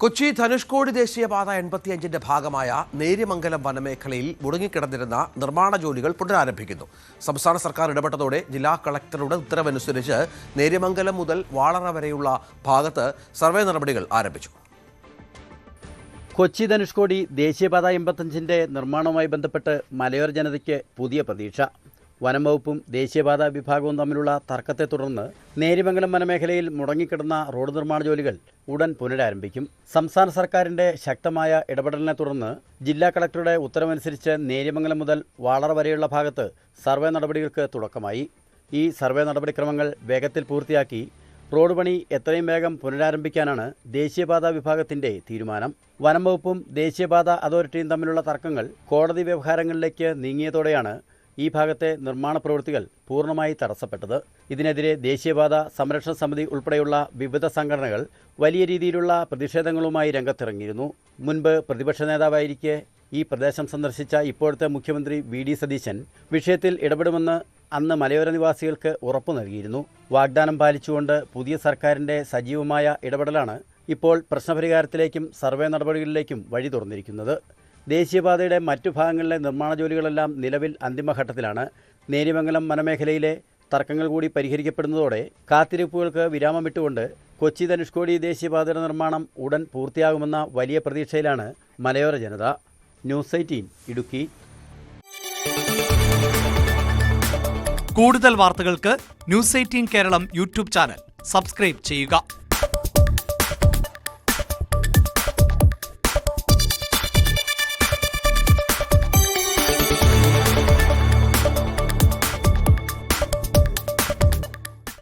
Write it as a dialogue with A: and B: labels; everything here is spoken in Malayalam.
A: കൊച്ചി ധനുഷ്കോടി ദേശീയപാത 85ന്റെ ഭാഗമായ നേര്യമംഗലം വനമേഖലയിൽ മുടങ്ങിക്കിടന്നിരുന്ന നിർമ്മാണ ജോലികൾ പുനരാരംഭിക്കുന്നു. സംസ്ഥാന സർക്കാർ ഇടപെട്ടതോടെ ജില്ലാ കളക്ടറുടെ ഉത്തരവനുസരിച്ച് നേര്യമംഗലം മുതൽ വാളറ വരെയുള്ള ഭാഗത്ത് സർവേ നടപടികൾ ആരംഭിച്ചു.
B: കൊച്ചി ധനുഷ്കോടി ദേശീയപാത 85ന്റെ നിർമ്മാണവുമായി ബന്ധപ്പെട്ട് മലയോര ജനതയ്ക്ക് പുതിയ പ്രതീക്ഷ. വനം വകുപ്പും ദേശീയപാത വിഭാഗവും തമ്മിലുള്ള തർക്കത്തെ തുടർന്ന് നേര്യമംഗലം വനമേഖലയിൽ മുടങ്ങിക്കിടന്ന റോഡ് നിർമ്മാണ ജോലികൾ ഉടൻ പുനരാരംഭിക്കും. സംസ്ഥാന സർക്കാരിന്റെ ശക്തമായ ഇടപെടലിനെ തുടർന്ന് ജില്ലാ കളക്ടറുടെ ഉത്തരവനുസരിച്ച് നേര്യമംഗലം മുതൽ വാളറ വരെയുള്ള ഭാഗത്ത് സർവേ നടപടികൾക്ക് തുടക്കമായി. ഈ സർവേ നടപടിക്രമങ്ങൾ വേഗത്തിൽ പൂർത്തിയാക്കി റോഡ് പണി എത്രയും വേഗം പുനരാരംഭിക്കാനാണ് ദേശീയപാത വിഭാഗത്തിന്റെ തീരുമാനം. വനം വകുപ്പും ദേശീയപാത അതോറിറ്റിയും തമ്മിലുള്ള തർക്കങ്ങൾ കോടതി വ്യവഹാരങ്ങളിലേക്ക് നീങ്ങിയതോടെയാണ് ഈ ഭാഗത്തെ നിർമ്മാണ പ്രവൃത്തികൾ പൂർണ്ണമായി തടസ്സപ്പെട്ടത്. ഇതിനെതിരെ ദേശീയപാത സംരക്ഷണ സമിതി ഉൾപ്പെടെയുള്ള വിവിധ സംഘടനകൾ വലിയ രീതിയിലുള്ള പ്രതിഷേധങ്ങളുമായി രംഗത്തിറങ്ങിയിരുന്നു. മുൻപ് പ്രതിപക്ഷ നേതാവായിരിക്കെ ഈ പ്രദേശം സന്ദർശിച്ച ഇപ്പോഴത്തെ മുഖ്യമന്ത്രി വി ഡി സതീശൻ വിഷയത്തിൽ ഇടപെടുമെന്ന് അന്ന് മലയോര നിവാസികൾക്ക് ഉറപ്പു നൽകിയിരുന്നു. വാഗ്ദാനം പാലിച്ചുകൊണ്ട് പുതിയ സർക്കാരിന്റെ സജീവമായ ഇടപെടലാണ് ഇപ്പോൾ പ്രശ്നപരിഹാരത്തിലേക്കും സർവേ നടപടികളിലേക്കും വഴി തുറന്നിരിക്കുന്നത്. ദേശീയപാതയുടെ മറ്റു ഭാഗങ്ങളിലെ നിർമ്മാണ ജോലികളെല്ലാം നിലവിൽ അന്തിമഘട്ടത്തിലാണ്. നേര്യമംഗലം വനമേഖലയിലെ തർക്കങ്ങൾ കൂടി പരിഹരിക്കപ്പെടുന്നതോടെ കാത്തിരിപ്പുകൾക്ക് വിരാമം വിട്ടുകൊണ്ട് കൊച്ചി ധനുഷ്കോടി ദേശീയപാതയുടെ നിർമ്മാണം ഉടൻ പൂർത്തിയാകുമെന്ന വലിയ പ്രതീക്ഷയിലാണ് മലയോര ജനത. ന്യൂസ് 18 ഇടുക്കി.
C: കൂടുതൽ വാർത്തകൾക്ക് news 18 Keralam YouTube channel subscribe ചെയ്യുക.